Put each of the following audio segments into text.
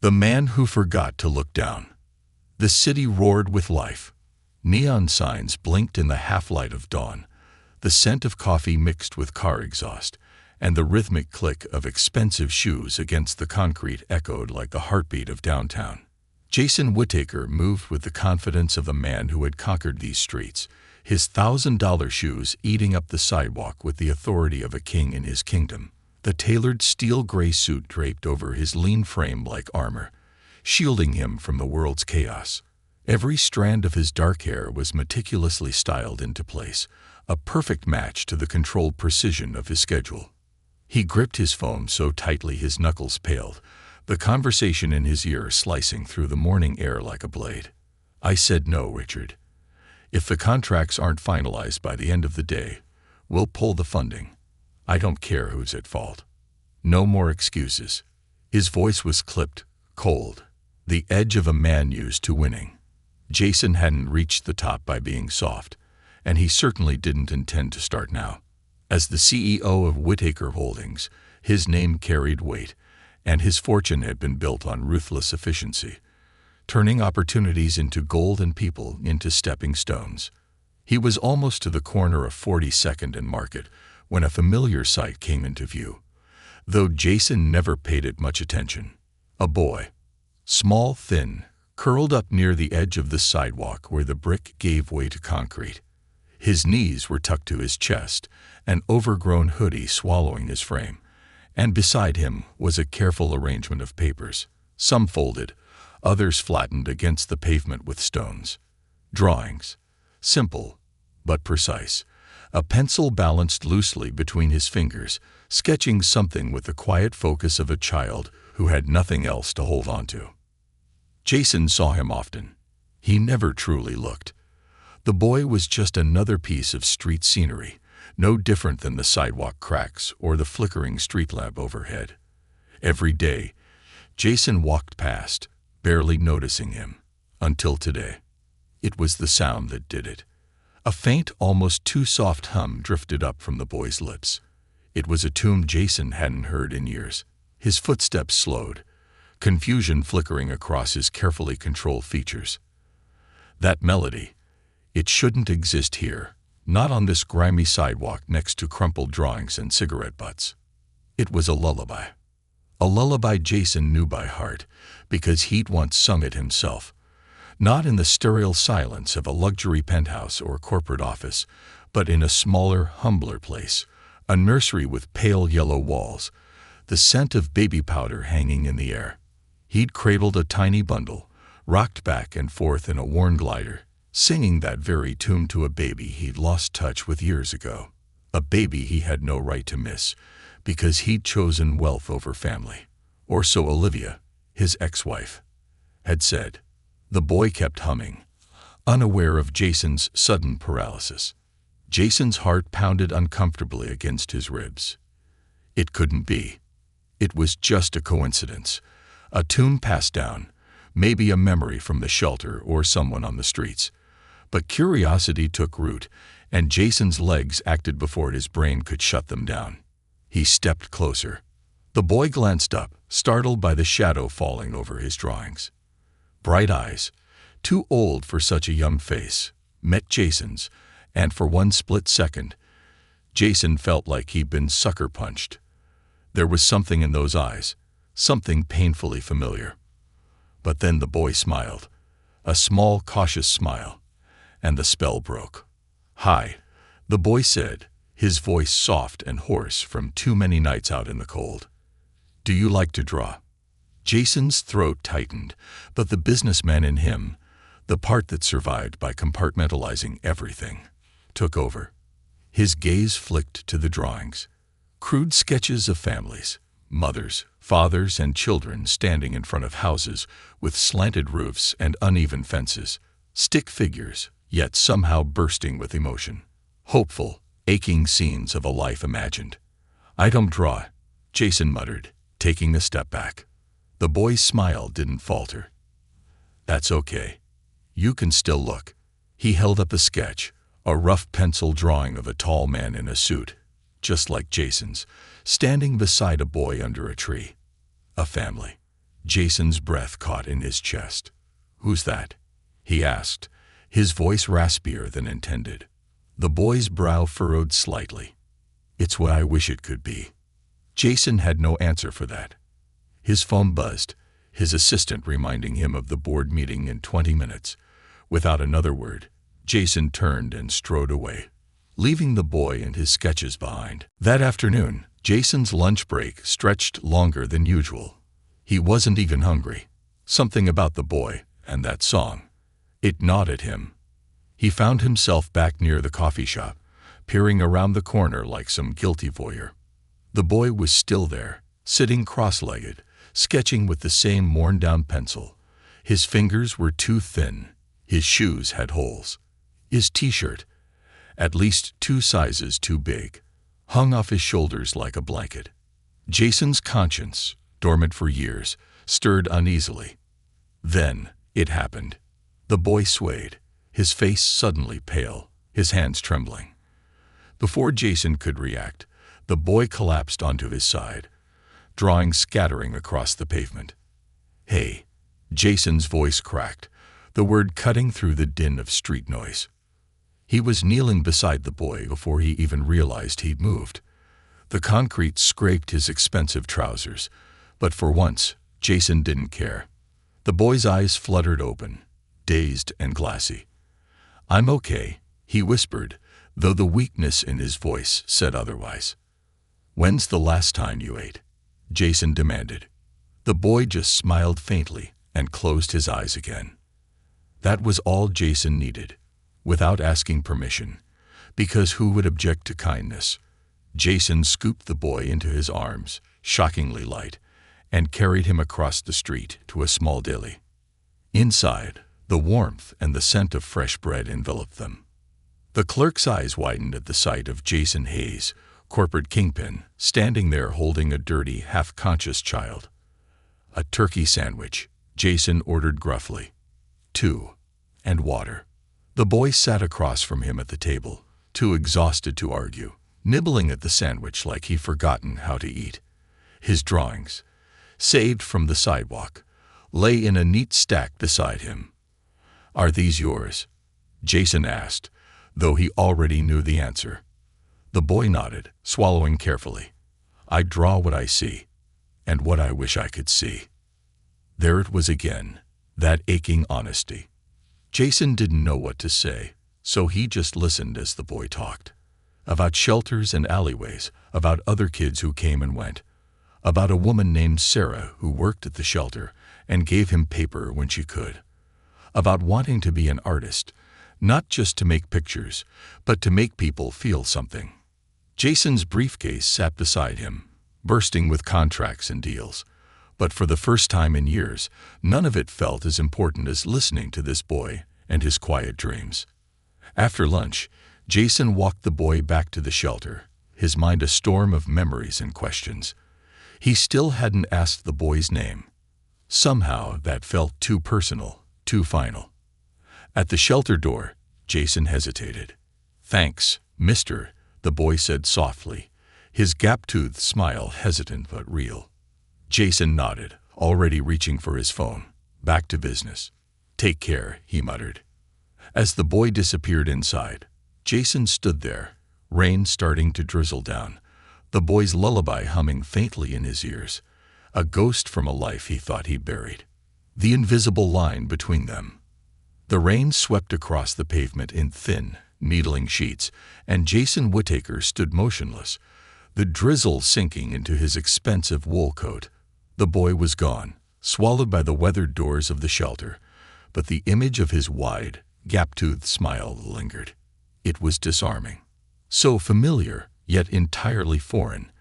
The man who forgot to look down. The city roared with life. Neon signs blinked in the half-light of dawn. The scent of coffee mixed with car exhaust, and the rhythmic click of expensive shoes against the concrete echoed like the heartbeat of downtown. Jason Whittaker moved with the confidence of a man who had conquered these streets, his $1,000 shoes eating up the sidewalk with the authority of a king in his kingdom. The tailored steel gray suit draped over his lean frame like armor, shielding him from the world's chaos. Every strand of his dark hair was meticulously styled into place, a perfect match to the controlled precision of his schedule. He gripped his phone so tightly his knuckles paled, the conversation in his ear slicing through the morning air like a blade. "I said no, Richard. If the contracts aren't finalized by the end of the day, we'll pull the funding. I don't care who's at fault. No more excuses." His voice was clipped, cold, the edge of a man used to winning. Jason hadn't reached the top by being soft, and he certainly didn't intend to start now. As the CEO of Whittaker Holdings, his name carried weight, and his fortune had been built on ruthless efficiency, turning opportunities into gold and people into stepping stones. He was almost to the corner of 42nd and Market when a familiar sight came into view, though Jason never paid it much attention. A boy, small, thin, curled up near the edge of the sidewalk where the brick gave way to concrete. His knees were tucked to his chest, an overgrown hoodie swallowing his frame, and beside him was a careful arrangement of papers, some folded, others flattened against the pavement with stones. Drawings, simple but precise, a pencil balanced loosely between his fingers, sketching something with the quiet focus of a child who had nothing else to hold on to. Jason saw him often. He never truly looked. The boy was just another piece of street scenery, no different than the sidewalk cracks or the flickering street lamp overhead. Every day, Jason walked past, barely noticing him, until today. It was the sound that did it. A faint, almost too soft hum drifted up from the boy's lips. It was a tune Jason hadn't heard in years. His footsteps slowed, confusion flickering across his carefully controlled features. That melody, it shouldn't exist here, not on this grimy sidewalk next to crumpled drawings and cigarette butts. It was a lullaby. A lullaby Jason knew by heart, because he'd once sung it himself. Not in the sterile silence of a luxury penthouse or corporate office, but in a smaller, humbler place, a nursery with pale yellow walls, the scent of baby powder hanging in the air. He'd cradled a tiny bundle, rocked back and forth in a worn glider, singing that very tune to a baby he'd lost touch with years ago, a baby he had no right to miss, because he'd chosen wealth over family. Or so Olivia, his ex-wife, had said. The boy kept humming, unaware of Jason's sudden paralysis. Jason's heart pounded uncomfortably against his ribs. It couldn't be. It was just a coincidence, a tune passed down, maybe a memory from the shelter or someone on the streets. But curiosity took root, and Jason's legs acted before his brain could shut them down. He stepped closer. The boy glanced up, startled by the shadow falling over his drawings. Bright eyes, too old for such a young face, met Jason's, and for one split second, Jason felt like he'd been sucker punched. There was something in those eyes, something painfully familiar. But then the boy smiled, a small, cautious smile, and the spell broke. "Hi," the boy said, his voice soft and hoarse from too many nights out in the cold. "Do you like to draw?" Jason's throat tightened, but the businessman in him, the part that survived by compartmentalizing everything, took over. His gaze flicked to the drawings. Crude sketches of families, mothers, fathers, and children standing in front of houses with slanted roofs and uneven fences. Stick figures, yet somehow bursting with emotion. Hopeful, aching scenes of a life imagined. "I don't draw," Jason muttered, taking a step back. The boy's smile didn't falter. "That's okay. You can still look." He held up a sketch, a rough pencil drawing of a tall man in a suit, just like Jason's, standing beside a boy under a tree. A family. Jason's breath caught in his chest. "Who's that?" he asked, his voice raspier than intended. The boy's brow furrowed slightly. "It's what I wish it could be." Jason had no answer for that. His phone buzzed, his assistant reminding him of the board meeting in 20 minutes. Without another word, Jason turned and strode away, leaving the boy and his sketches behind. That afternoon, Jason's lunch break stretched longer than usual. He wasn't even hungry. Something about the boy and that song, it gnawed at him. He found himself back near the coffee shop, peering around the corner like some guilty voyeur. The boy was still there, sitting cross-legged, sketching with the same worn-down pencil. His fingers were too thin. His shoes had holes. His t-shirt, at least 2 sizes too big, hung off his shoulders like a blanket. Jason's conscience, dormant for years, stirred uneasily. Then it happened. The boy swayed, his face suddenly pale, his hands trembling. Before Jason could react, the boy collapsed onto his side, drawings scattering across the pavement. "Hey!" Jason's voice cracked, the word cutting through the din of street noise. He was kneeling beside the boy before he even realized he'd moved. The concrete scraped his expensive trousers, but for once, Jason didn't care. The boy's eyes fluttered open, dazed and glassy. "I'm okay," he whispered, though the weakness in his voice said otherwise. "When's the last time you ate?" Jason demanded. The boy just smiled faintly and closed his eyes again. That was all Jason needed, without asking permission, because who would object to kindness? Jason scooped the boy into his arms, shockingly light, and carried him across the street to a small deli. Inside, the warmth and the scent of fresh bread enveloped them. The clerk's eyes widened at the sight of Jason Hayes, corporate kingpin, standing there holding a dirty, half-conscious child. "A turkey sandwich," Jason ordered gruffly. "2. And water." The boy sat across from him at the table, too exhausted to argue, nibbling at the sandwich like he'd forgotten how to eat. His drawings, saved from the sidewalk, lay in a neat stack beside him. "Are these yours?" Jason asked, though he already knew the answer. The boy nodded, swallowing carefully. "I draw what I see, and what I wish I could see." There it was again, that aching honesty. Jason didn't know what to say, so he just listened as the boy talked. About shelters and alleyways, about other kids who came and went, about a woman named Sarah who worked at the shelter and gave him paper when she could, about wanting to be an artist, not just to make pictures, but to make people feel something. Jason's briefcase sat beside him, bursting with contracts and deals. But for the first time in years, none of it felt as important as listening to this boy and his quiet dreams. After lunch, Jason walked the boy back to the shelter, his mind a storm of memories and questions. He still hadn't asked the boy's name. Somehow that felt too personal, too final. At the shelter door, Jason hesitated. "Thanks, mister," the boy said softly, his gap-toothed smile hesitant but real. Jason nodded, already reaching for his phone. Back to business. "Take care," he muttered. As the boy disappeared inside, Jason stood there, rain starting to drizzle down, the boy's lullaby humming faintly in his ears, a ghost from a life he thought he'd buried. The invisible line between them. The rain swept across the pavement in thin, needling sheets, and Jason Whittaker stood motionless, the drizzle sinking into his expensive wool coat. The boy was gone, swallowed by the weathered doors of the shelter, but the image of his wide, gap-toothed smile lingered. It was disarming. So familiar, yet entirely foreign,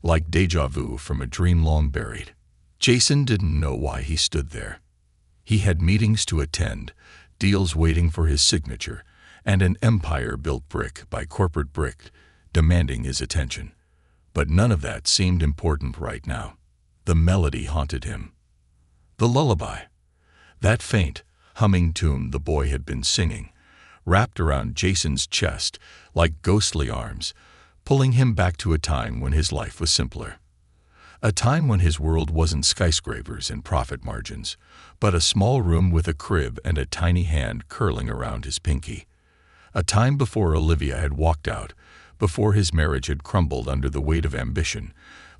like déjà vu from a dream long buried. Jason didn't know why he stood there. He had meetings to attend, deals waiting for his signature, and an empire built brick by corporate brick demanding his attention. But none of that seemed important right now. The melody haunted him. The lullaby. That faint, humming tune the boy had been singing, wrapped around Jason's chest like ghostly arms, pulling him back to a time when his life was simpler. A time when his world wasn't skyscrapers and profit margins, but a small room with a crib and a tiny hand curling around his pinky. A time before Olivia had walked out, before his marriage had crumbled under the weight of ambition,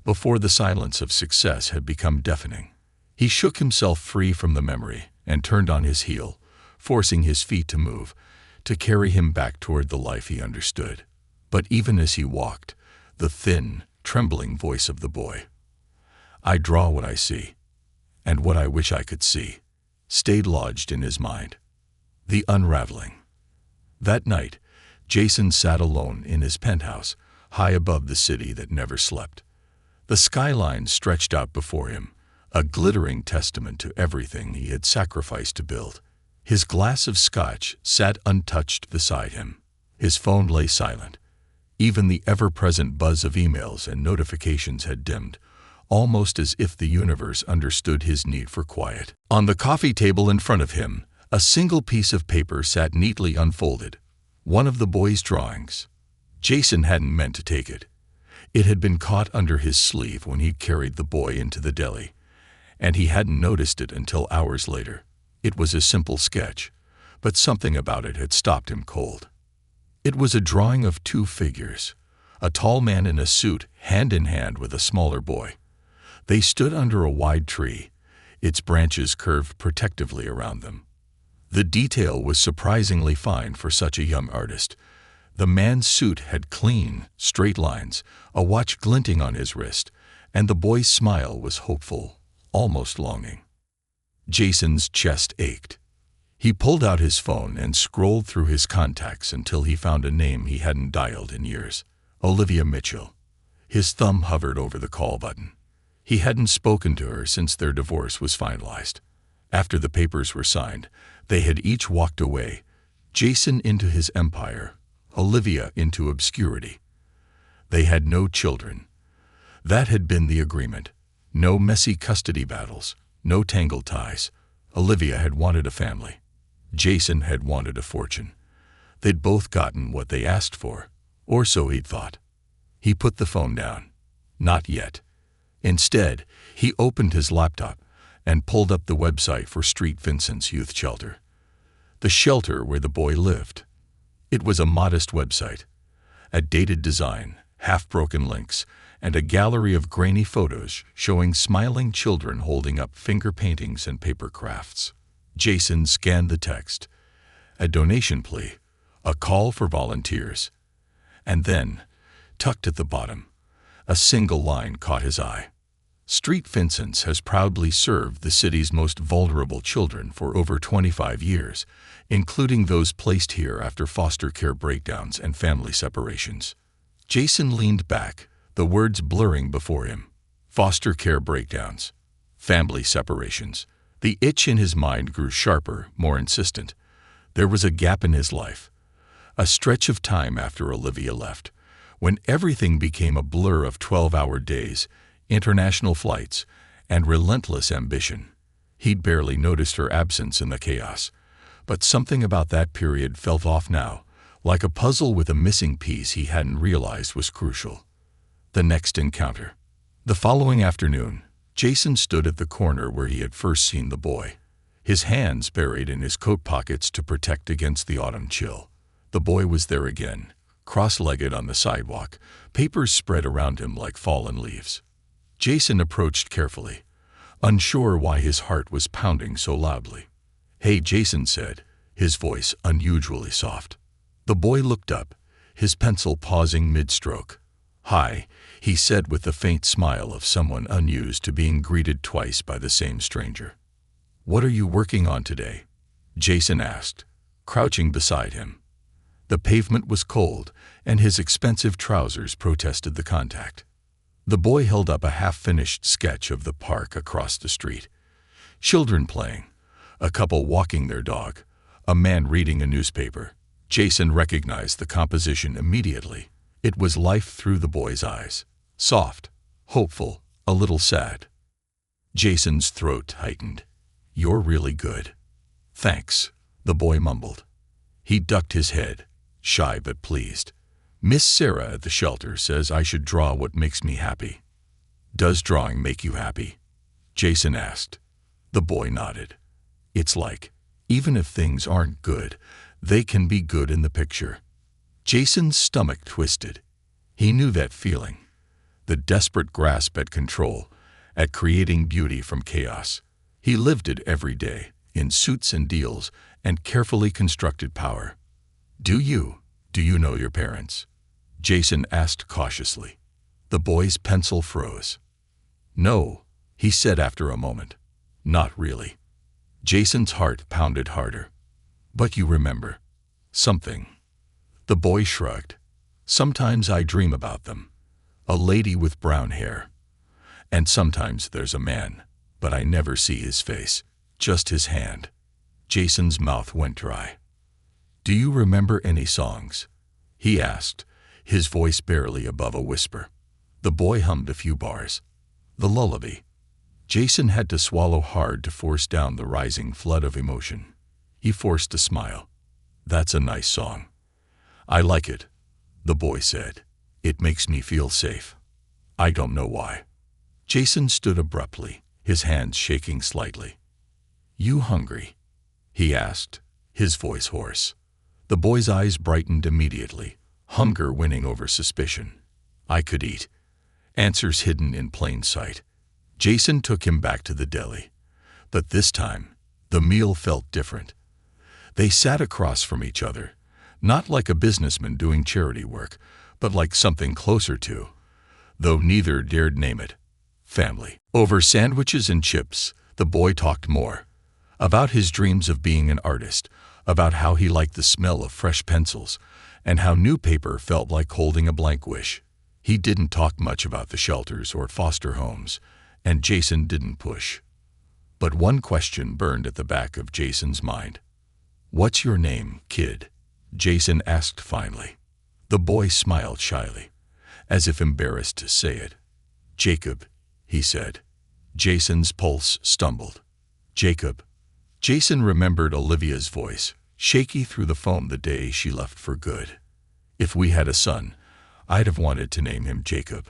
before the silence of success had become deafening. He shook himself free from the memory and turned on his heel, forcing his feet to move, to carry him back toward the life he understood. But even as he walked, the thin, trembling voice of the boy, "I draw what I see, and what I wish I could see," stayed lodged in his mind. The unraveling. That night, Jason sat alone in his penthouse, high above the city that never slept. The skyline stretched out before him, a glittering testament to everything he had sacrificed to build. His glass of scotch sat untouched beside him. His phone lay silent. Even the ever-present buzz of emails and notifications had dimmed, almost as if the universe understood his need for quiet. On the coffee table in front of him, a single piece of paper sat neatly unfolded, one of the boy's drawings. Jason hadn't meant to take it. It had been caught under his sleeve when he carried the boy into the deli, and he hadn't noticed it until hours later. It was a simple sketch, but something about it had stopped him cold. It was a drawing of two figures, a tall man in a suit hand in hand with a smaller boy. They stood under a wide tree, its branches curved protectively around them. The detail was surprisingly fine for such a young artist. The man's suit had clean, straight lines, a watch glinting on his wrist, and the boy's smile was hopeful, almost longing. Jason's chest ached. He pulled out his phone and scrolled through his contacts until he found a name he hadn't dialed in years: Olivia Mitchell. His thumb hovered over the call button. He hadn't spoken to her since their divorce was finalized. After the papers were signed, they had each walked away, Jason into his empire, Olivia into obscurity. They had no children. That had been the agreement. No messy custody battles, no tangled ties. Olivia had wanted a family. Jason had wanted a fortune. They'd both gotten what they asked for, or so he'd thought. He put the phone down. Not yet. Instead, he opened his laptop and pulled up the website for Street Vincent's youth shelter. The shelter where the boy lived. It was a modest website. A dated design, half-broken links, and a gallery of grainy photos showing smiling children holding up finger paintings and paper crafts. Jason scanned the text. A donation plea, a call for volunteers. And then, tucked at the bottom, a single line caught his eye. Street Vincent's has proudly served the city's most vulnerable children for over 25 years, including those placed here after foster care breakdowns and family separations. Jason leaned back, the words blurring before him. Foster care breakdowns. Family separations. The itch in his mind grew sharper, more insistent. There was a gap in his life. A stretch of time after Olivia left, when everything became a blur of 12-hour days, international flights, and relentless ambition. He'd barely noticed her absence in the chaos, but something about that period felt off now, like a puzzle with a missing piece he hadn't realized was crucial. The next encounter. The following afternoon, Jason stood at the corner where he had first seen the boy, his hands buried in his coat pockets to protect against the autumn chill. The boy was there again, cross-legged on the sidewalk, papers spread around him like fallen leaves. Jason approached carefully, unsure why his heart was pounding so loudly. "Hey," Jason said, his voice unusually soft. The boy looked up, his pencil pausing mid-stroke. "Hi," he said with the faint smile of someone unused to being greeted twice by the same stranger. "What are you working on today?" Jason asked, crouching beside him. The pavement was cold, and his expensive trousers protested the contact. The boy held up a half-finished sketch of the park across the street. Children playing, a couple walking their dog, a man reading a newspaper. Jason recognized the composition immediately. It was life through the boy's eyes. Soft, hopeful, a little sad. Jason's throat tightened. "You're really good." "Thanks," the boy mumbled. He ducked his head, shy but pleased. "Miss Sarah at the shelter says I should draw what makes me happy." Does drawing make you happy? Jason asked. The boy nodded. It's like, even if things aren't good, they can be good in the picture. Jason's stomach twisted. He knew that feeling. The desperate grasp at control, at creating beauty from chaos. He lived it every day, in suits and deals, and carefully constructed power. Do you know your parents? Jason asked cautiously. The boy's pencil froze. No, he said after a moment. Not really. Jason's heart pounded harder. But you remember something. The boy shrugged. Sometimes I dream about them. A lady with brown hair. And sometimes there's a man, but I never see his face, just his hand. Jason's mouth went dry. Do you remember any songs? He asked, his voice barely above a whisper. The boy hummed a few bars. The lullaby. Jason had to swallow hard to force down the rising flood of emotion. He forced a smile. That's a nice song. I like it, the boy said. It makes me feel safe. I don't know why. Jason stood abruptly, his hands shaking slightly. You hungry? He asked, his voice hoarse. The boy's eyes brightened immediately, hunger winning over suspicion. I could eat. Answers hidden in plain sight. Jason took him back to the deli. But this time, the meal felt different. They sat across from each other, not like a businessman doing charity work, but like something closer to, though neither dared name it, family. Over sandwiches and chips, the boy talked more. About his dreams of being an artist, about how he liked the smell of fresh pencils, and how new paper felt like holding a blank wish. He didn't talk much about the shelters or foster homes, and Jason didn't push. But one question burned at the back of Jason's mind. What's your name, kid? Jason asked finally. The boy smiled shyly, as if embarrassed to say it. Jacob, he said. Jason's pulse stumbled. Jacob. Jason remembered Olivia's voice, shaky through the phone the day she left for good. If we had a son, I'd have wanted to name him Jacob.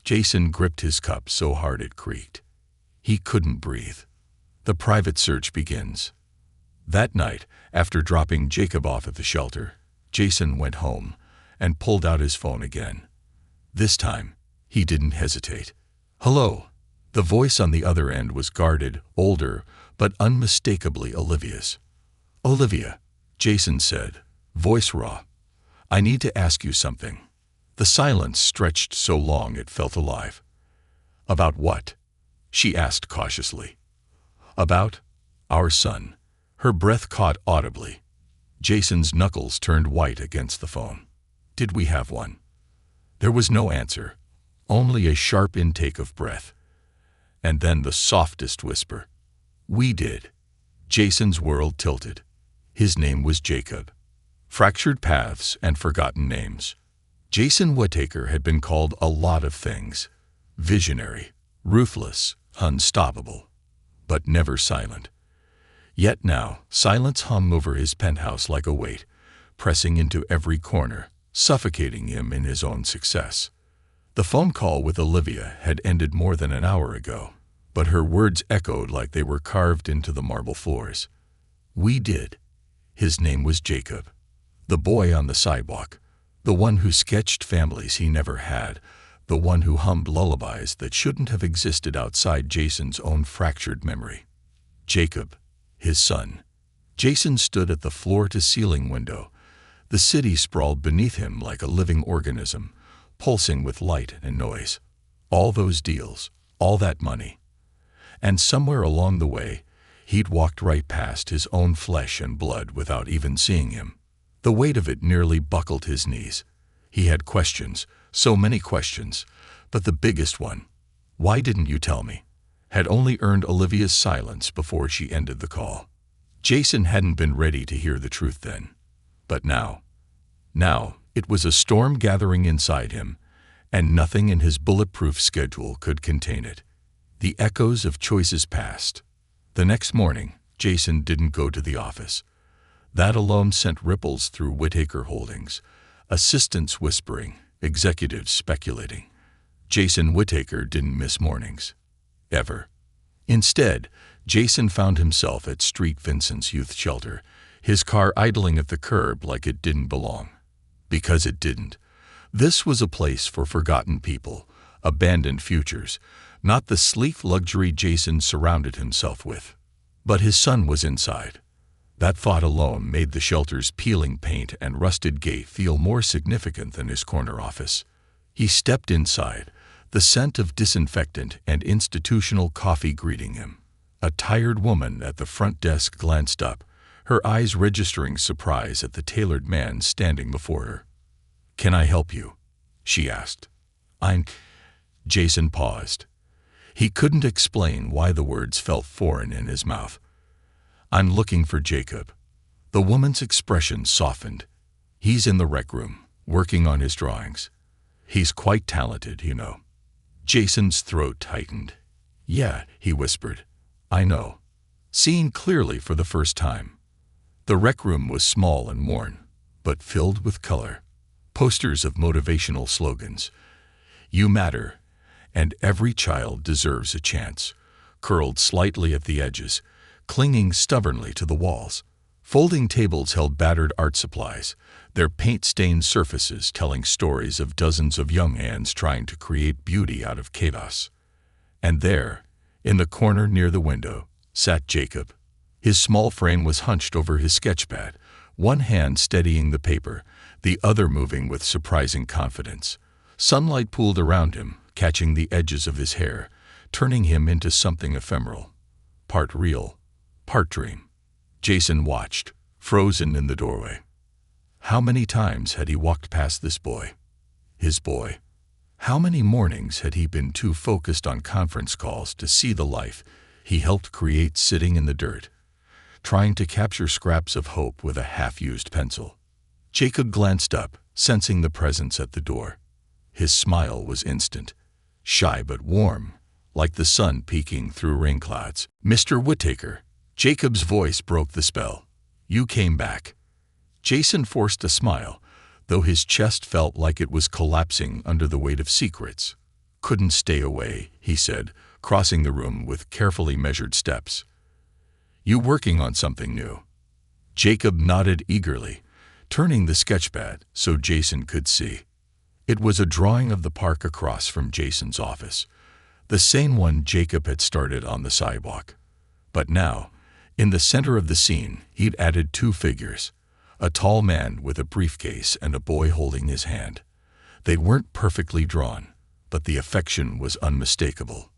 Jason gripped his cup so hard it creaked. He couldn't breathe. The private search begins. That night, after dropping Jacob off at the shelter, Jason went home and pulled out his phone again. This time, he didn't hesitate. Hello. The voice on the other end was guarded, older, but unmistakably Olivia's. Olivia, Jason said, voice raw. I need to ask you something. The silence stretched so long it felt alive. About what? She asked cautiously. About our son. Her breath caught audibly. Jason's knuckles turned white against the phone. Did we have one? There was no answer, only a sharp intake of breath. And then the softest whisper. We did. Jason's world tilted. His name was Jacob. Fractured paths and forgotten names. Jason Whittaker had been called a lot of things. Visionary, ruthless, unstoppable, but never silent. Yet now, silence hung over his penthouse like a weight, pressing into every corner, suffocating him in his own success. The phone call with Olivia had ended more than an hour ago, but her words echoed like they were carved into the marble floors. We did. His name was Jacob. The boy on the sidewalk, the one who sketched families he never had, the one who hummed lullabies that shouldn't have existed outside Jason's own fractured memory. Jacob, his son. Jason stood at the floor-to-ceiling window. The city sprawled beneath him like a living organism, pulsing with light and noise. All those deals, all that money. And somewhere along the way, he'd walked right past his own flesh and blood without even seeing him. The weight of it nearly buckled his knees. He had questions, so many questions, but the biggest one, why didn't you tell me, had only earned Olivia's silence before she ended the call. Jason hadn't been ready to hear the truth then. But now, it was a storm gathering inside him, and nothing in his bulletproof schedule could contain it. The echoes of choices past. The next morning, Jason didn't go to the office. That alone sent ripples through Whittaker Holdings, assistants whispering, executives speculating. Jason Whittaker didn't miss mornings. Ever. Instead, Jason found himself at Street Vincent's youth shelter, his car idling at the curb like it didn't belong. Because it didn't. This was a place for forgotten people, abandoned futures, not the sleek luxury Jason surrounded himself with. But his son was inside. That thought alone made the shelter's peeling paint and rusted gate feel more significant than his corner office. He stepped inside, the scent of disinfectant and institutional coffee greeting him. A tired woman at the front desk glanced up, her eyes registering surprise at the tailored man standing before her. "Can I help you?" she asked. Jason paused. He couldn't explain why the words felt foreign in his mouth. "I'm looking for Jacob." The woman's expression softened. "He's in the rec room, working on his drawings. He's quite talented, you know." Jason's throat tightened. "Yeah," he whispered. "I know." Seeing clearly for the first time. The rec room was small and worn, but filled with color. Posters of motivational slogans. "You matter," and "Every child deserves a chance," curled slightly at the edges, clinging stubbornly to the walls. Folding tables held battered art supplies, their paint-stained surfaces telling stories of dozens of young hands trying to create beauty out of chaos. And there, in the corner near the window, sat Jacob. His small frame was hunched over his sketchpad, one hand steadying the paper, the other moving with surprising confidence. Sunlight pooled around him, catching the edges of his hair, turning him into something ephemeral. Part real, part dream. Jason watched, frozen in the doorway. How many times had he walked past this boy? His boy. How many mornings had he been too focused on conference calls to see the life he helped create sitting in the dirt, trying to capture scraps of hope with a half-used pencil? Jacob glanced up, sensing the presence at the door. His smile was instant, shy but warm, like the sun peeking through rain clouds. "Mr. Whittaker." Jacob's voice broke the spell. "You came back." Jason forced a smile, though his chest felt like it was collapsing under the weight of secrets. "Couldn't stay away," he said, crossing the room with carefully measured steps. "You working on something new?" Jacob nodded eagerly, turning the sketchpad so Jason could see. It was a drawing of the park across from Jason's office, the same one Jacob had started on the sidewalk. But now, in the center of the scene, he'd added two figures, a tall man with a briefcase and a boy holding his hand. They weren't perfectly drawn, but the affection was unmistakable.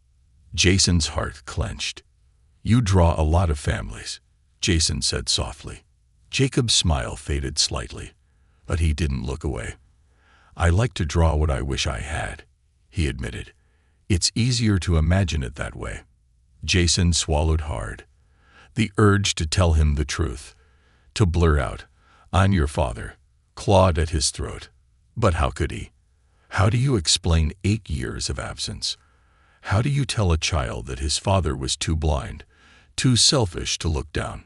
Jason's heart clenched. "You draw a lot of families," Jason said softly. Jacob's smile faded slightly, but he didn't look away. "I like to draw what I wish I had," he admitted. "It's easier to imagine it that way." Jason swallowed hard. The urge to tell him the truth, to blur out, "I'm your father," clawed at his throat. But how could he? How do you explain 8 years of absence? How do you tell a child that his father was too blind, too selfish to look down?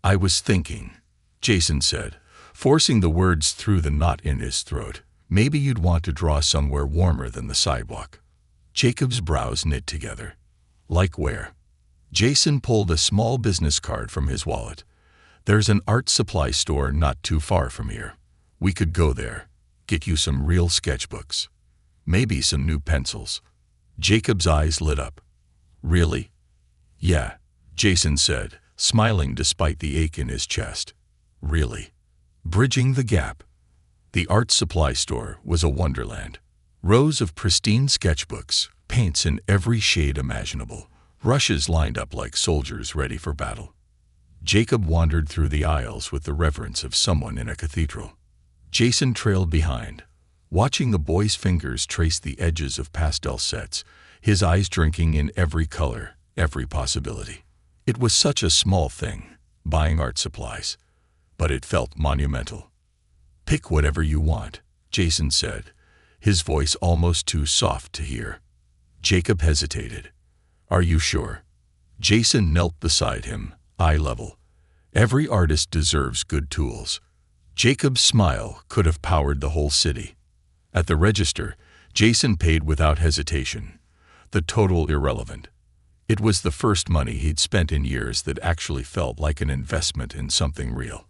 "I was thinking," Jason said, forcing the words through the knot in his throat, "maybe you'd want to draw somewhere warmer than the sidewalk." Jacob's brows knit together. "Like where?" Jason pulled a small business card from his wallet. "There's an art supply store not too far from here. We could go there, get you some real sketchbooks. Maybe some new pencils." Jacob's eyes lit up. "Really?" "Yeah," Jason said, smiling despite the ache in his chest. "Really." Bridging the gap. The art supply store was a wonderland. Rows of pristine sketchbooks, paints in every shade imaginable, rushes lined up like soldiers ready for battle. Jacob wandered through the aisles with the reverence of someone in a cathedral. Jason trailed behind, watching the boy's fingers trace the edges of pastel sets, his eyes drinking in every color, every possibility. It was such a small thing, buying art supplies, but it felt monumental. "Pick whatever you want," Jason said, his voice almost too soft to hear. Jacob hesitated. "Are you sure?" Jason knelt beside him, eye level. Every artist deserves good tools. Jacob's smile could have powered the whole city. At the register, Jason paid without hesitation, the total irrelevant. It was the first money he'd spent in years that actually felt like an investment in something real.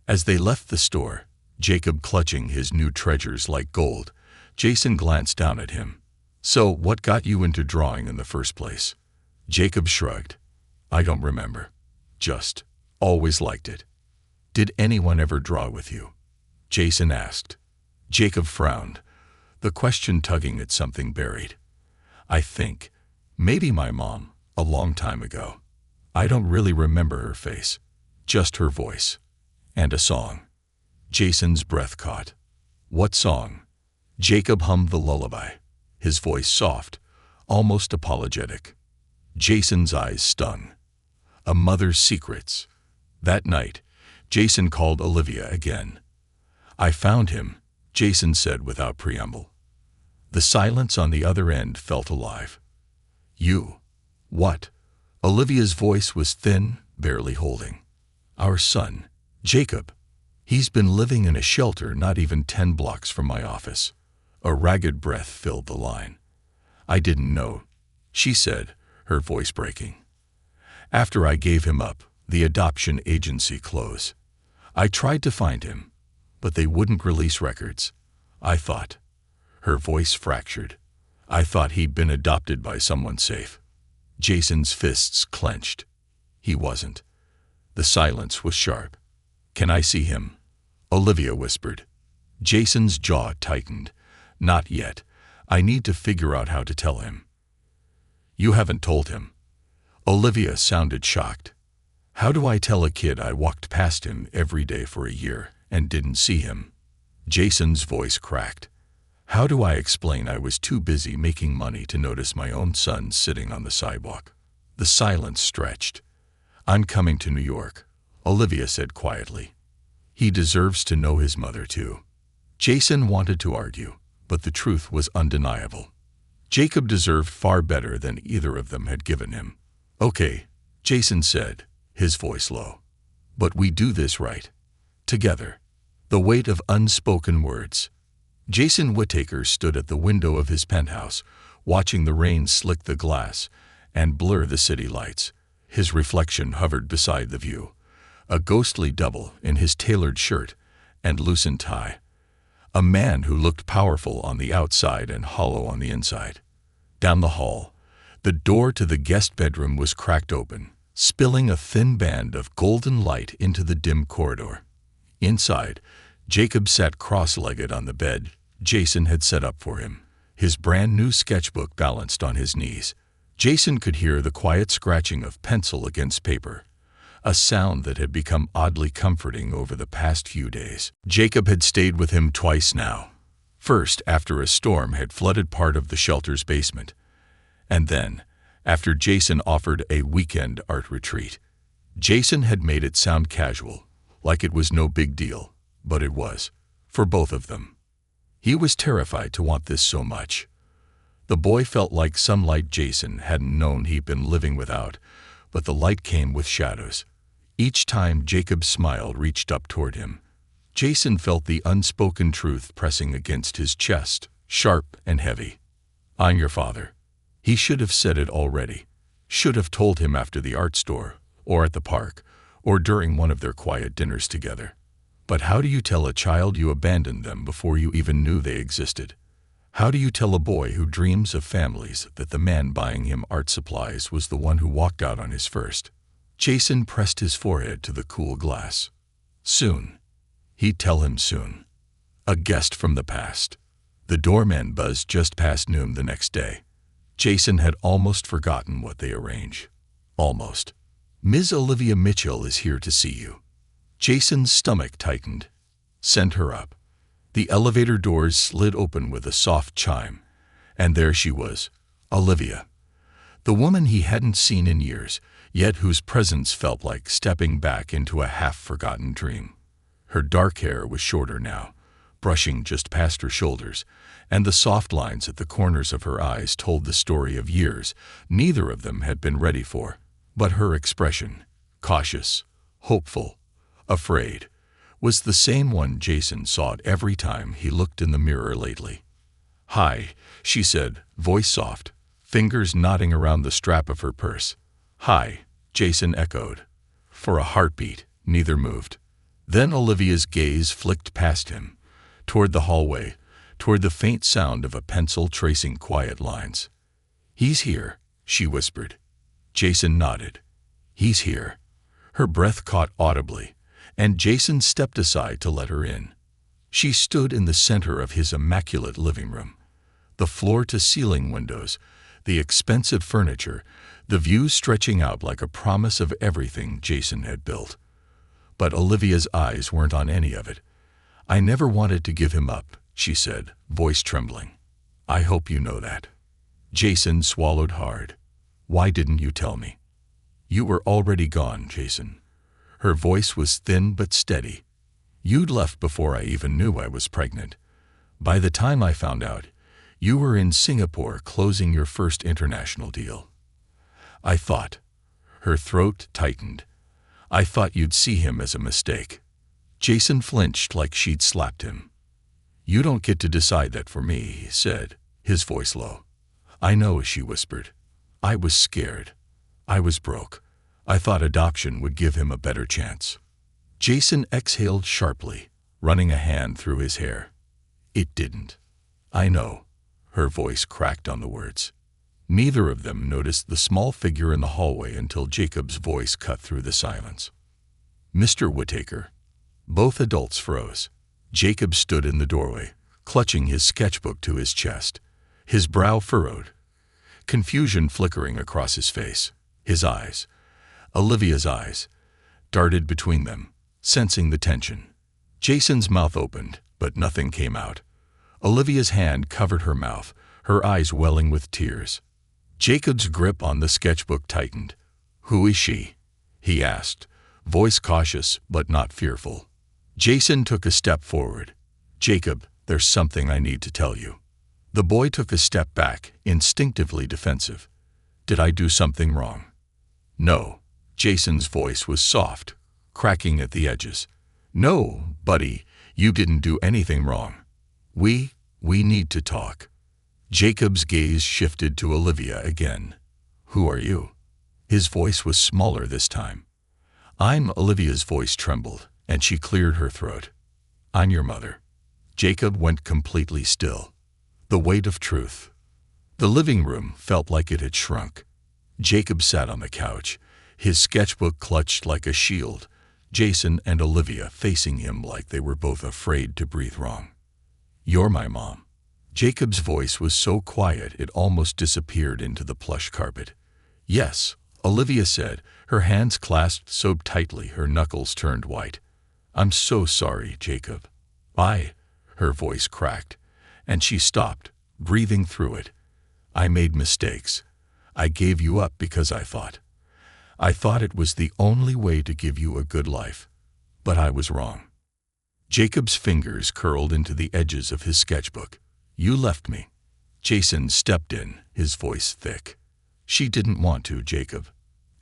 As they left the store, Jacob clutching his new treasures like gold, Jason glanced down at him. "So, what got you into drawing in the first place?" Jacob shrugged. "I don't remember. Just always liked it." "Did anyone ever draw with you?" Jason asked. Jacob frowned, the question tugging at something buried. "I think maybe my mom, a long time ago. I don't really remember her face, just her voice. And a song." Jason's breath caught. "What song?" Jacob hummed the lullaby, his voice soft, almost apologetic. Jason's eyes stung. A mother's secrets. That night, Jason called Olivia again. "I found him," Jason said without preamble. The silence on the other end felt alive. "You? What?" Olivia's voice was thin, barely holding. "Our son, Jacob. He's been living in a shelter not even 10 blocks from my office." A ragged breath filled the line. "I didn't know," she said, her voice breaking. "After I gave him up, the adoption agency closed. I tried to find him, but they wouldn't release records. I thought," her voice fractured, "I thought he'd been adopted by someone safe." Jason's fists clenched. He wasn't. The silence was sharp. "Can I see him?" Olivia whispered. Jason's jaw tightened. "Not yet. I need to figure out how to tell him." "You haven't told him?" Olivia sounded shocked. "How do I tell a kid I walked past him every day for a year and didn't see him?" Jason's voice cracked. "How do I explain I was too busy making money to notice my own son sitting on the sidewalk?" The silence stretched. "I'm coming to New York," Olivia said quietly. "He deserves to know his mother too." Jason wanted to argue, but the truth was undeniable. Jacob deserved far better than either of them had given him. "Okay," Jason said, his voice low. "But we do this right. Together." The weight of unspoken words. Jason Whittaker stood at the window of his penthouse, watching the rain slick the glass and blur the city lights. His reflection hovered beside the view, a ghostly double in his tailored shirt and loosened tie. A man who looked powerful on the outside and hollow on the inside. Down the hall, the door to the guest bedroom was cracked open, spilling a thin band of golden light into the dim corridor. Inside, Jacob sat cross-legged on the bed Jason had set up for him, his brand-new sketchbook balanced on his knees. Jason could hear the quiet scratching of pencil against paper, a sound that had become oddly comforting over the past few days. Jacob had stayed with him twice now. First, after a storm had flooded part of the shelter's basement, and then, after Jason offered a weekend art retreat. Jason had made it sound casual, like it was no big deal, but it was, for both of them. He was terrified to want this so much. The boy felt like some light Jason hadn't known he'd been living without, but the light came with shadows. Each time Jacob's smile reached up toward him, Jason felt the unspoken truth pressing against his chest, sharp and heavy. "I'm your father." He should have said it already. Should have told him after the art store, or at the park, or during one of their quiet dinners together. But how do you tell a child you abandoned them before you even knew they existed? How do you tell a boy who dreams of families that the man buying him art supplies was the one who walked out on his first? Jason pressed his forehead to the cool glass. Soon. He'd tell him soon. A guest from the past. The doorman buzzed just past noon the next day. Jason had almost forgotten what they arranged. Almost. "Ms. Olivia Mitchell is here to see you." Jason's stomach tightened. Send her up. The elevator doors slid open with a soft chime, and there she was, Olivia. The woman he hadn't seen in years, yet whose presence felt like stepping back into a half-forgotten dream. Her dark hair was shorter now, brushing just past her shoulders, and the soft lines at the corners of her eyes told the story of years neither of them had been ready for. But her expression, cautious, hopeful, afraid, was the same one Jason saw every time he looked in the mirror lately. "Hi," she said, voice soft, fingers knotting around the strap of her purse. "Hi," Jason echoed. For a heartbeat, neither moved. Then Olivia's gaze flicked past him, toward the hallway, toward the faint sound of a pencil tracing quiet lines. "He's here," she whispered. Jason nodded. "He's here." Her breath caught audibly, and Jason stepped aside to let her in. She stood in the center of his immaculate living room. The floor-to-ceiling windows, the expensive furniture, the views stretching out like a promise of everything Jason had built. But Olivia's eyes weren't on any of it. "I never wanted to give him up," she said, voice trembling. "I hope you know that." Jason swallowed hard. "Why didn't you tell me?" "You were already gone, Jason." Her voice was thin but steady. "You'd left before I even knew I was pregnant. By the time I found out, you were in Singapore closing your first international deal. I thought," her throat tightened, "I thought you'd see him as a mistake." Jason flinched like she'd slapped him. "You don't get to decide that for me," he said, his voice low. "I know," she whispered. "I was scared. I was broke. I thought adoption would give him a better chance." Jason exhaled sharply, running a hand through his hair. "It didn't." "I know." Her voice cracked on the words. Neither of them noticed the small figure in the hallway until Jacob's voice cut through the silence. "Mr. Whittaker." Both adults froze. Jacob stood in the doorway, clutching his sketchbook to his chest, his brow furrowed, confusion flickering across his face. His eyes, Olivia's eyes, darted between them, sensing the tension. Jason's mouth opened, but nothing came out. Olivia's hand covered her mouth, her eyes welling with tears. Jacob's grip on the sketchbook tightened. "Who is she?" he asked, voice cautious but not fearful. Jason took a step forward. "Jacob, there's something I need to tell you." The boy took a step back, instinctively defensive. "Did I do something wrong?" "No." Jason's voice was soft, cracking at the edges. "No, buddy, you didn't do anything wrong. We need to talk." Jacob's gaze shifted to Olivia again. "Who are you?" His voice was smaller this time. "I'm..." Olivia's voice trembled, and she cleared her throat. "I'm your mother." Jacob went completely still. The weight of truth. The living room felt like it had shrunk. Jacob sat on the couch, his sketchbook clutched like a shield, Jason and Olivia facing him like they were both afraid to breathe wrong. "You're my mom." Jacob's voice was so quiet it almost disappeared into the plush carpet. "Yes," Olivia said, her hands clasped so tightly her knuckles turned white. "I'm so sorry, Jacob." Her voice cracked, and she stopped, breathing through it. "I made mistakes. I gave you up because I thought it was the only way to give you a good life. But I was wrong." Jacob's fingers curled into the edges of his sketchbook. "You left me." Jason stepped in, his voice thick. "She didn't want to, Jacob.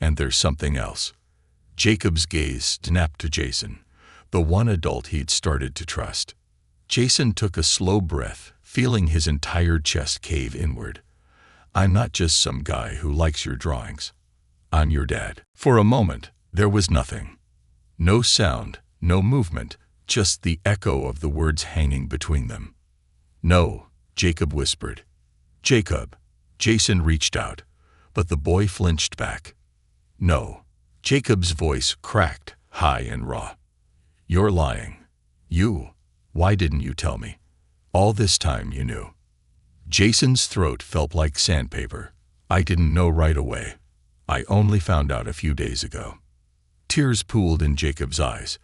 And there's something else." Jacob's gaze snapped to Jason, the one adult he'd started to trust. Jason took a slow breath, feeling his entire chest cave inward. "I'm not just some guy who likes your drawings. I'm your dad." For a moment, there was nothing. No sound, no movement, just the echo of the words hanging between them. "No," Jacob whispered. "Jacob." Jason reached out, but the boy flinched back. "No." Jacob's voice cracked, high and raw. "You're lying. Why didn't you tell me? All this time you knew." Jason's throat felt like sandpaper. "I didn't know right away. I only found out a few days ago." Tears pooled in Jacob's eyes,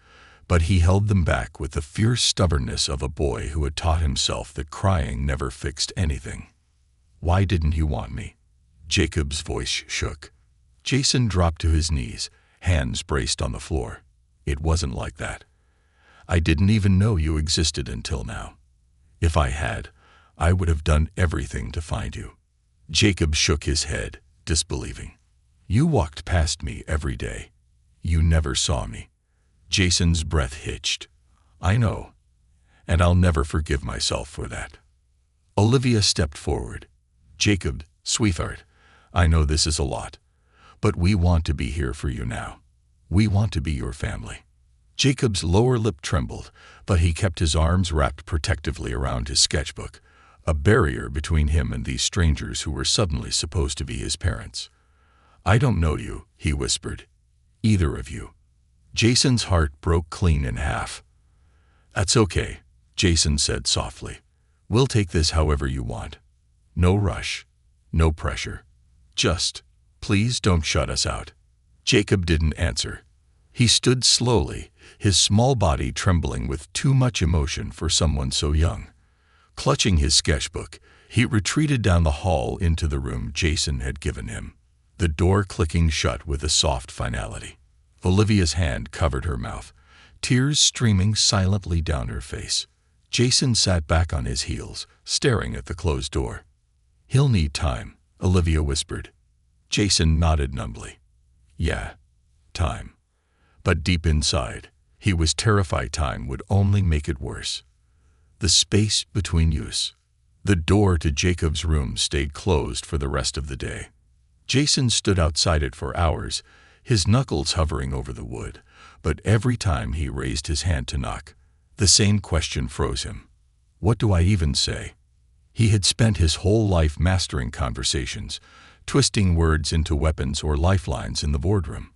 but he held them back with the fierce stubbornness of a boy who had taught himself that crying never fixed anything. "Why didn't you want me?" Jacob's voice shook. Jason dropped to his knees, hands braced on the floor. "It wasn't like that. I didn't even know you existed until now. If I had, I would have done everything to find you." Jacob shook his head, disbelieving. "You walked past me every day. You never saw me." Jason's breath hitched. "I know, and I'll never forgive myself for that." Olivia stepped forward. Jacob, sweetheart, I know this is a lot, but we want to be here for you now. We want to be your family. Jacob's lower lip trembled, but he kept his arms wrapped protectively around his sketchbook, a barrier between him and these strangers who were suddenly supposed to be his parents. I don't know you, he whispered. Either of you. Jason's heart broke clean in half. That's okay, Jason said softly. We'll take this however you want. No rush. No pressure. Just, please don't shut us out. Jacob didn't answer. He stood slowly, his small body trembling with too much emotion for someone so young. Clutching his sketchbook, he retreated down the hall into the room Jason had given him, the door clicking shut with a soft finality. Olivia's hand covered her mouth, tears streaming silently down her face. Jason sat back on his heels, staring at the closed door. He'll need time, Olivia whispered. Jason nodded numbly. Yeah, time. But deep inside, he was terrified time would only make it worse. The space between us. The door to Jacob's room stayed closed for the rest of the day. Jason stood outside it for hours, his knuckles hovering over the wood, but every time he raised his hand to knock, the same question froze him. What do I even say? He had spent his whole life mastering conversations, twisting words into weapons or lifelines in the boardroom.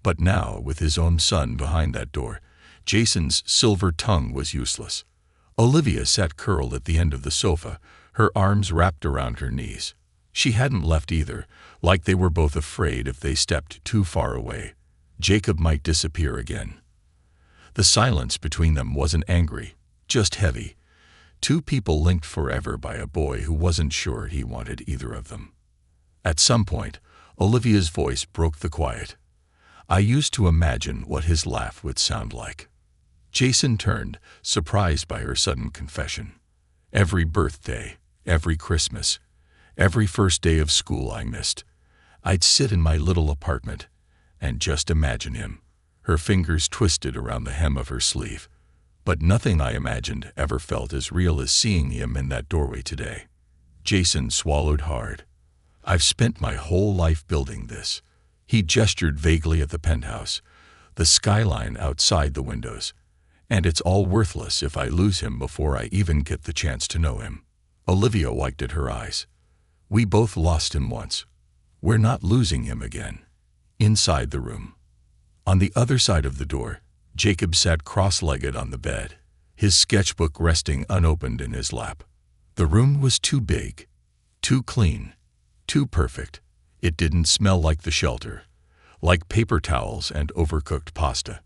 But now, with his own son behind that door, Jason's silver tongue was useless. Olivia sat curled at the end of the sofa, her arms wrapped around her knees. She hadn't left either, like they were both afraid if they stepped too far away, Jacob might disappear again. The silence between them wasn't angry, just heavy. Two people linked forever by a boy who wasn't sure he wanted either of them. At some point, Olivia's voice broke the quiet. I used to imagine what his laugh would sound like. Jason turned, surprised by her sudden confession. Every birthday, every Christmas, every first day of school I missed, I'd sit in my little apartment and just imagine him, her fingers twisted around the hem of her sleeve. But nothing I imagined ever felt as real as seeing him in that doorway today. Jason swallowed hard. I've spent my whole life building this. He gestured vaguely at the penthouse, the skyline outside the windows. And it's all worthless if I lose him before I even get the chance to know him. Olivia wiped at her eyes. We both lost him once. We're not losing him again. Inside the room. On the other side of the door, Jacob sat cross-legged on the bed, his sketchbook resting unopened in his lap. The room was too big, too clean, too perfect. It didn't smell like the shelter, like paper towels and overcooked pasta.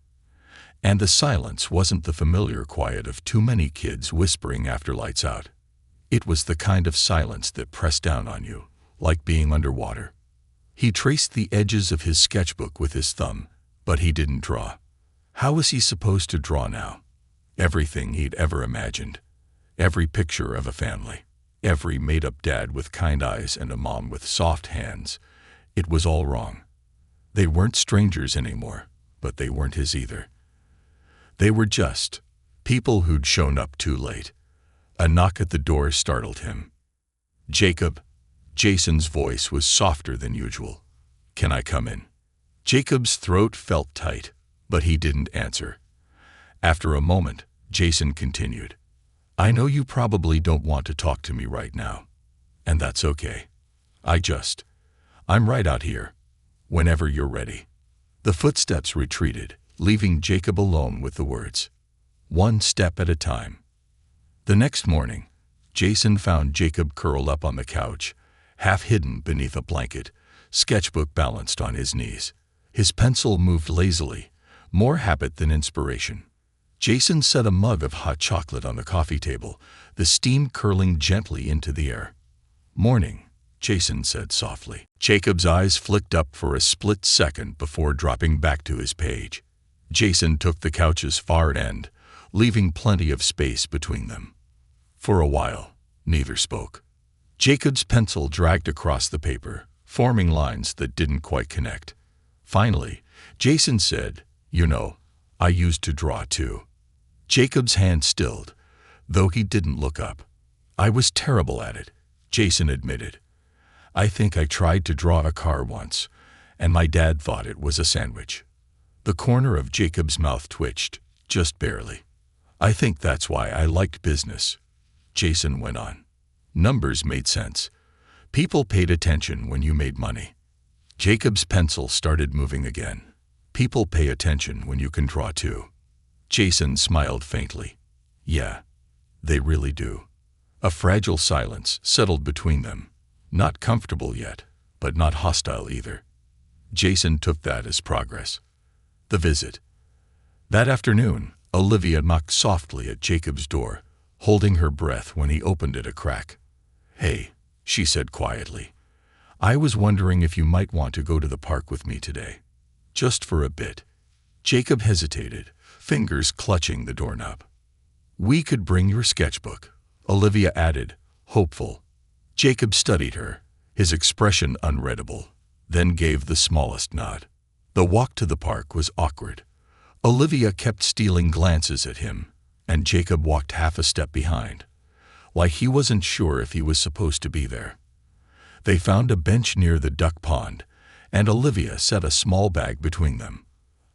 And the silence wasn't the familiar quiet of too many kids whispering after lights out. It was the kind of silence that pressed down on you, like being underwater. He traced the edges of his sketchbook with his thumb, but he didn't draw. How was he supposed to draw now? Everything he'd ever imagined. Every picture of a family. Every made-up dad with kind eyes and a mom with soft hands. It was all wrong. They weren't strangers anymore, but they weren't his either. They were just people who'd shown up too late. A knock at the door startled him. Jacob. Jason's voice was softer than usual. Can I come in? Jacob's throat felt tight, but he didn't answer. After a moment, Jason continued. I know you probably don't want to talk to me right now, and that's okay. I'm right out here, whenever you're ready. The footsteps retreated, leaving Jacob alone with the words, one step at a time. The next morning, Jason found Jacob curled up on the couch, half hidden beneath a blanket, sketchbook balanced on his knees. His pencil moved lazily, more habit than inspiration. Jason set a mug of hot chocolate on the coffee table, the steam curling gently into the air. Morning, Jason said softly. Jacob's eyes flicked up for a split second before dropping back to his page. Jason took the couch's far end, leaving plenty of space between them. For a while, neither spoke. Jacob's pencil dragged across the paper, forming lines that didn't quite connect. Finally, Jason said, You know, I used to draw too. Jacob's hand stilled, though he didn't look up. I was terrible at it, Jason admitted. I think I tried to draw a car once, and my dad thought it was a sandwich. The corner of Jacob's mouth twitched, just barely. I think that's why I liked business, Jason went on. Numbers made sense. People paid attention when you made money. Jacob's pencil started moving again. People pay attention when you can draw too. Jason smiled faintly. Yeah, they really do. A fragile silence settled between them. Not comfortable yet, but not hostile either. Jason took that as progress. The visit. That afternoon, Olivia knocked softly at Jacob's door, holding her breath when he opened it a crack. Hey, she said quietly. I was wondering if you might want to go to the park with me today. Just for a bit. Jacob hesitated, fingers clutching the doorknob. We could bring your sketchbook, Olivia added, hopeful. Jacob studied her, his expression unreadable, then gave the smallest nod. The walk to the park was awkward. Olivia kept stealing glances at him, and Jacob walked half a step behind, like he wasn't sure if he was supposed to be there. They found a bench near the duck pond, and Olivia set a small bag between them.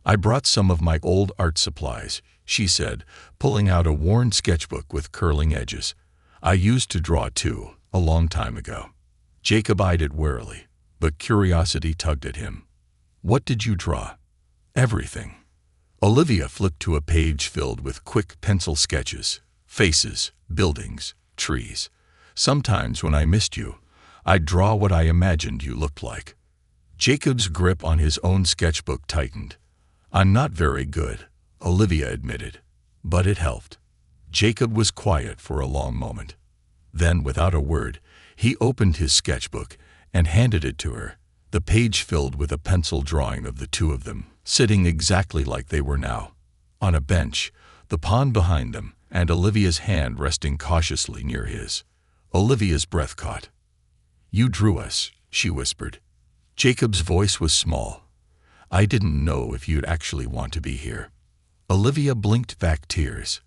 I brought some of my old art supplies, she said, pulling out a worn sketchbook with curling edges. I used to draw too, a long time ago. Jacob eyed it warily, but curiosity tugged at him. What did you draw? Everything. Olivia flipped to a page filled with quick pencil sketches, faces, buildings, trees. Sometimes when I missed you, I'd draw what I imagined you looked like. Jacob's grip on his own sketchbook tightened. I'm not very good, Olivia admitted, but it helped. Jacob was quiet for a long moment. Then, without a word, he opened his sketchbook and handed it to her, the page filled with a pencil drawing of the two of them, sitting exactly like they were now, on a bench, the pond behind them, and Olivia's hand resting cautiously near his. Olivia's breath caught. You drew us, she whispered. Jacob's voice was small. I didn't know if you'd actually want to be here. Olivia blinked back tears.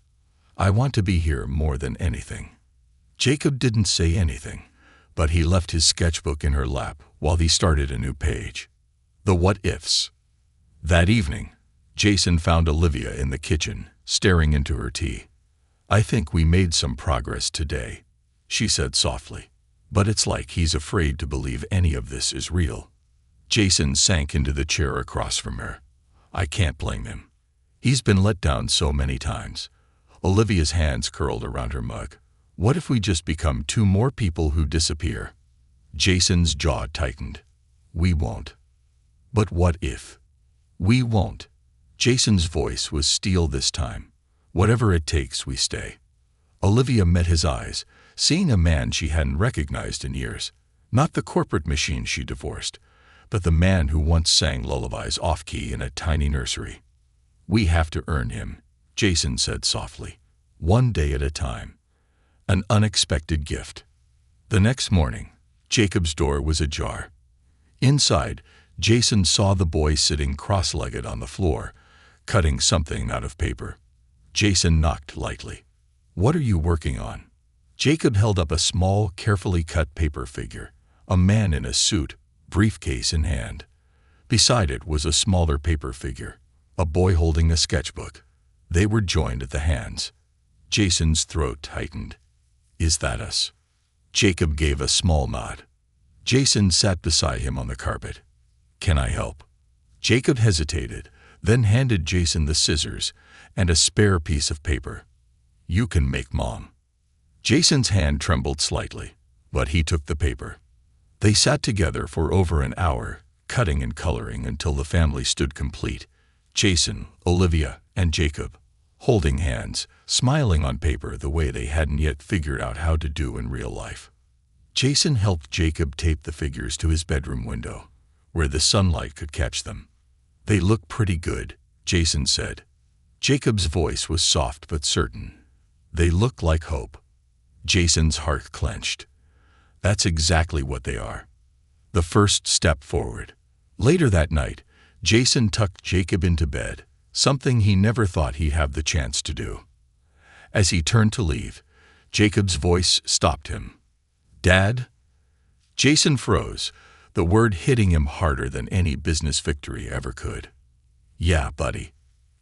I want to be here more than anything. Jacob didn't say anything, but he left his sketchbook in her lap while he started a new page. The what-ifs. That evening, Jason found Olivia in the kitchen, staring into her tea. I think we made some progress today, she said softly, but it's like he's afraid to believe any of this is real. Jason sank into the chair across from her. I can't blame him. He's been let down so many times. Olivia's hands curled around her mug. What if we just become two more people who disappear? Jason's jaw tightened. We won't. But what if? We won't. Jason's voice was steel this time. Whatever it takes, we stay. Olivia met his eyes, seeing a man she hadn't recognized in years. Not the corporate machine she divorced, but the man who once sang lullabies off-key in a tiny nursery. We have to earn him, Jason said softly. One day at a time. An unexpected gift. The next morning, Jacob's door was ajar. Inside, Jason saw the boy sitting cross-legged on the floor, cutting something out of paper. Jason knocked lightly. What are you working on? Jacob held up a small, carefully cut paper figure, a man in a suit, briefcase in hand. Beside it was a smaller paper figure, a boy holding a sketchbook. They were joined at the hands. Jason's throat tightened. Is that us? Jacob gave a small nod. Jason sat beside him on the carpet. Can I help? Jacob hesitated, then handed Jason the scissors and a spare piece of paper. You can make Mom. Jason's hand trembled slightly, but he took the paper. They sat together for over an hour, cutting and coloring until the family stood complete. Jason, Olivia, and Jacob, holding hands, smiling on paper the way they hadn't yet figured out how to do in real life. Jason helped Jacob tape the figures to his bedroom window, where the sunlight could catch them. They look pretty good, Jason said. Jacob's voice was soft but certain. They look like hope. Jason's heart clenched. That's exactly what they are. The first step forward. Later that night, Jason tucked Jacob into bed, something he never thought he'd have the chance to do. As he turned to leave, Jacob's voice stopped him. "Dad?" Jason froze, the word hitting him harder than any business victory ever could. "Yeah, buddy.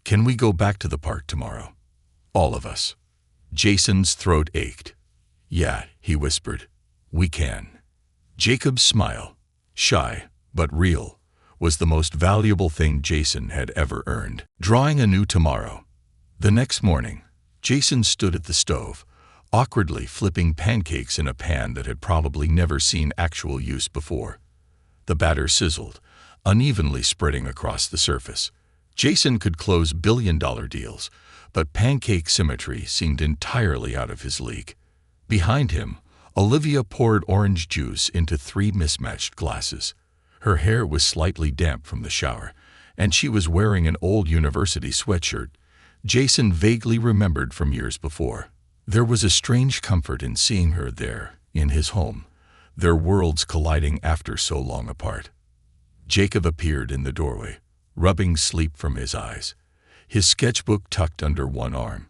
Can we go back to the park tomorrow? All of us." Jason's throat ached. "Yeah," he whispered. "We can." Jacob's smile, shy but real, was the most valuable thing Jason had ever earned. Drawing a new tomorrow. The next morning, Jason stood at the stove, awkwardly flipping pancakes in a pan that had probably never seen actual use before. The batter sizzled, unevenly spreading across the surface. Jason could close billion-dollar deals, but pancake symmetry seemed entirely out of his league. Behind him, Olivia poured orange juice into 3 mismatched glasses. Her hair was slightly damp from the shower, and she was wearing an old university sweatshirt Jason vaguely remembered from years before. There was a strange comfort in seeing her there, in his home, their worlds colliding after so long apart. Jacob appeared in the doorway, rubbing sleep from his eyes, his sketchbook tucked under one arm.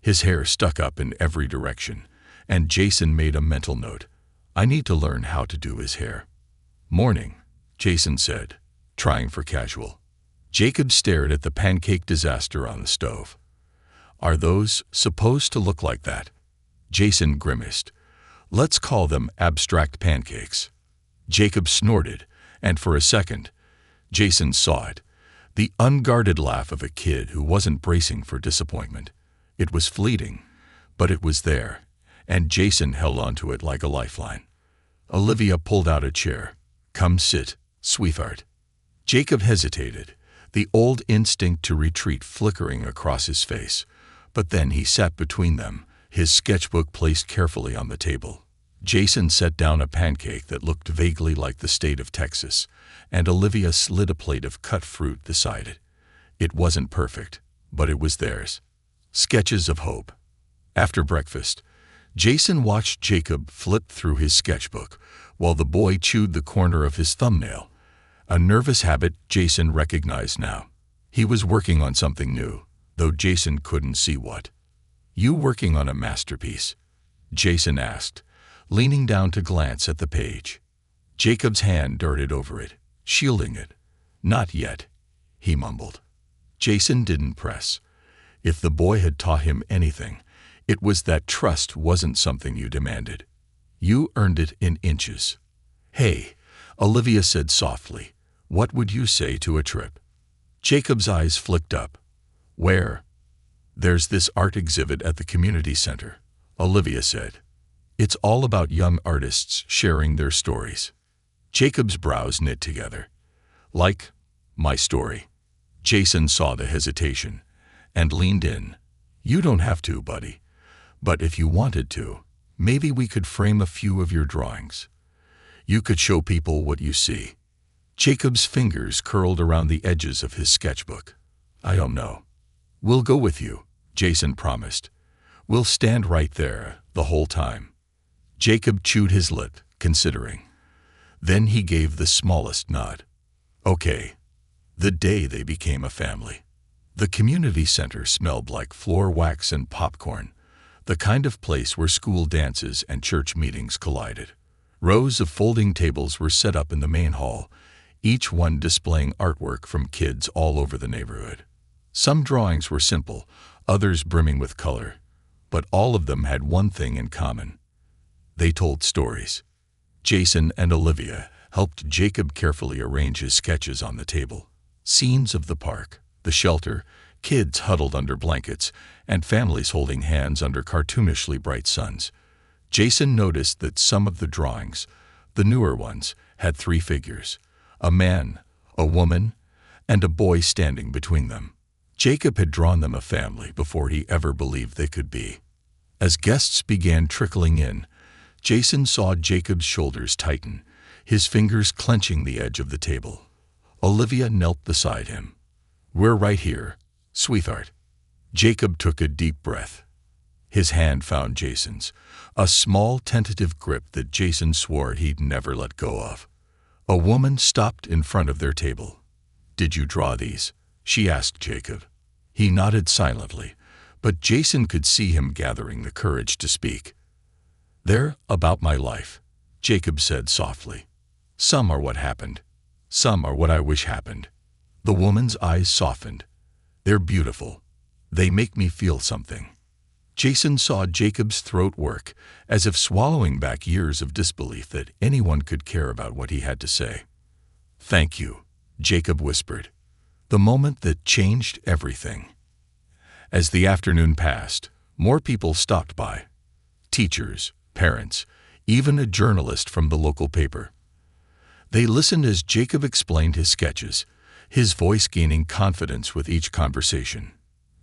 His hair stuck up in every direction, and Jason made a mental note. "I need to learn how to do his hair." "Morning," Jason said, trying for casual. Jacob stared at the pancake disaster on the stove. "Are those supposed to look like that?" Jason grimaced. "Let's call them abstract pancakes." Jacob snorted, and for a second, Jason saw it. The unguarded laugh of a kid who wasn't bracing for disappointment. It was fleeting, but it was there, and Jason held onto it like a lifeline. Olivia pulled out a chair. "Come sit, sweetheart." Jacob hesitated, the old instinct to retreat flickering across his face, but then he sat between them, his sketchbook placed carefully on the table. Jason set down a pancake that looked vaguely like the state of Texas, and Olivia slid a plate of cut fruit beside it. It wasn't perfect, but it was theirs. Sketches of hope. After breakfast, Jason watched Jacob flip through his sketchbook while the boy chewed the corner of his thumbnail, a nervous habit Jason recognized now. He was working on something new, though Jason couldn't see what. "You working on a masterpiece?" Jason asked, leaning down to glance at the page. Jacob's hand darted over it, shielding it. "Not yet," he mumbled. Jason didn't press. If the boy had taught him anything, it was that trust wasn't something you demanded. You earned it in inches. "Hey," Olivia said softly, "what would you say to a trip?" Jacob's eyes flicked up. "Where?" "There's this art exhibit at the community center," Olivia said. "It's all about young artists sharing their stories." Jacob's brows knit together. "Like my story." Jason saw the hesitation and leaned in. "You don't have to, buddy. But if you wanted to, maybe we could frame a few of your drawings. You could show people what you see." Jacob's fingers curled around the edges of his sketchbook. "I don't know." "We'll go with you," Jason promised. "We'll stand right there the whole time." Jacob chewed his lip, considering. Then he gave the smallest nod. "Okay." The day they became a family. The community center smelled like floor wax and popcorn, the kind of place where school dances and church meetings collided. Rows of folding tables were set up in the main hall, each one displaying artwork from kids all over the neighborhood. Some drawings were simple, others brimming with color, but all of them had one thing in common. They told stories. Jason and Olivia helped Jacob carefully arrange his sketches on the table. Scenes of the park, the shelter, kids huddled under blankets, and families holding hands under cartoonishly bright suns. Jason noticed that some of the drawings, the newer ones, had 3 figures: a man, a woman, and a boy standing between them. Jacob had drawn them a family before he ever believed they could be. As guests began trickling in, Jason saw Jacob's shoulders tighten, his fingers clenching the edge of the table. Olivia knelt beside him. "We're right here, sweetheart." Jacob took a deep breath. His hand found Jason's, a small tentative grip that Jason swore he'd never let go of. A woman stopped in front of their table. "Did you draw these?" she asked Jacob. He nodded silently, But Jason could see him gathering the courage to speak. "They're about my life," Jacob said softly. "Some are what happened. Some are what I wish happened." The woman's eyes softened. "They're beautiful. They make me feel something." Jason saw Jacob's throat work, as if swallowing back years of disbelief that anyone could care about what he had to say. "Thank you," Jacob whispered. The moment that changed everything. As the afternoon passed, more people stopped by. Teachers, parents, even a journalist from the local paper. They listened as Jacob explained his sketches, his voice gaining confidence with each conversation.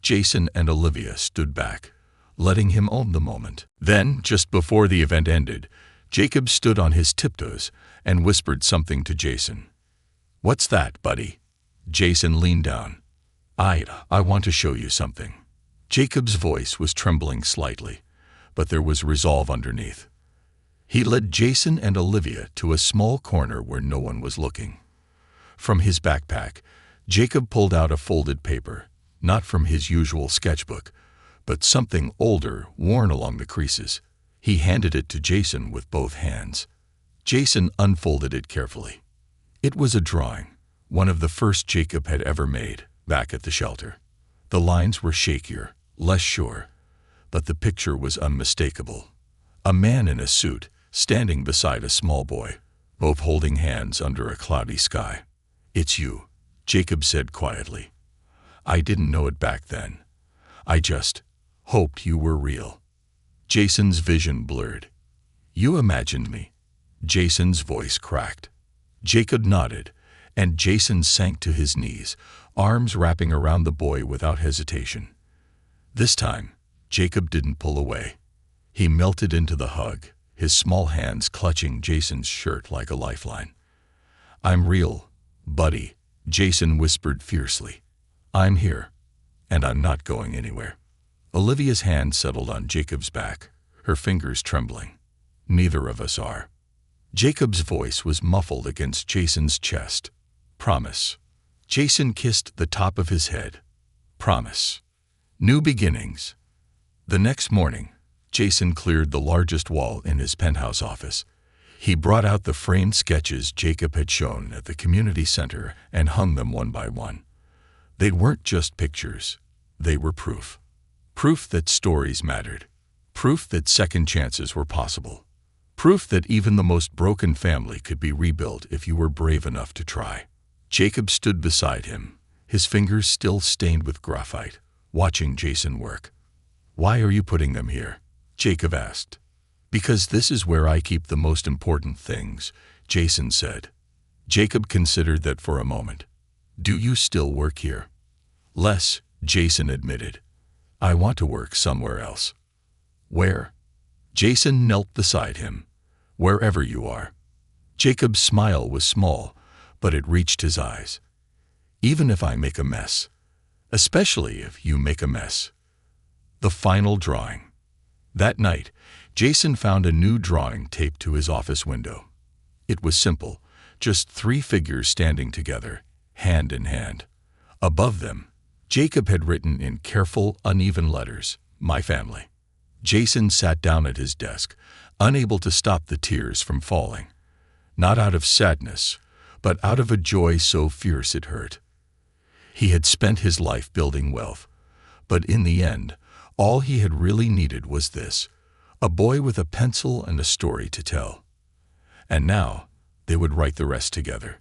Jason and Olivia stood back, letting him own the moment. Then, just before the event ended, Jacob stood on his tiptoes and whispered something to Jason. "What's that, buddy?" Jason leaned down. I want to show you something." Jacob's voice was trembling slightly, but there was resolve underneath. He led Jason and Olivia to a small corner where no one was looking. From his backpack, Jacob pulled out a folded paper, not from his usual sketchbook, but something older, worn along the creases. He handed it to Jason with both hands. Jason unfolded it carefully. It was a drawing, one of the first Jacob had ever made, back at the shelter. The lines were shakier, less sure, but the picture was unmistakable. A man in a suit, standing beside a small boy, both holding hands under a cloudy sky. "It's you," Jacob said quietly. "I didn't know it back then. I just hoped you were real." Jason's vision blurred. "You imagined me." Jason's voice cracked. Jacob nodded, and Jason sank to his knees, arms wrapping around the boy without hesitation. This time, Jacob didn't pull away. He melted into the hug, his small hands clutching Jason's shirt like a lifeline. "I'm real, buddy," Jason whispered fiercely. "I'm here, and I'm not going anywhere." Olivia's hand settled on Jacob's back, her fingers trembling. "Neither of us are." Jacob's voice was muffled against Jason's chest. "Promise." Jason kissed the top of his head. "Promise." New beginnings. The next morning, Jason cleared the largest wall in his penthouse office. He brought out the framed sketches Jacob had shown at the community center and hung them one by one. They weren't just pictures. They were proof. Proof that stories mattered. Proof that second chances were possible. Proof that even the most broken family could be rebuilt if you were brave enough to try. Jacob stood beside him, his fingers still stained with graphite, watching Jason work. "Why are you putting them here?" Jacob asked. "Because this is where I keep the most important things," Jason said. Jacob considered that for a moment. "Do you still work here?" "Less," Jason admitted. "I want to work somewhere else." "Where?" Jason knelt beside him. "Wherever you are." Jacob's smile was small, but it reached his eyes. "Even if I make a mess. Especially if you make a mess." The final drawing. That night, Jason found a new drawing taped to his office window. It was simple, just 3 figures standing together, hand in hand. Above them, Jacob had written in careful, uneven letters, "My family." Jason sat down at his desk, unable to stop the tears from falling. Not out of sadness, but out of a joy so fierce it hurt. He had spent his life building wealth, but in the end, all he had really needed was this, a boy with a pencil and a story to tell. And now, they would write the rest together.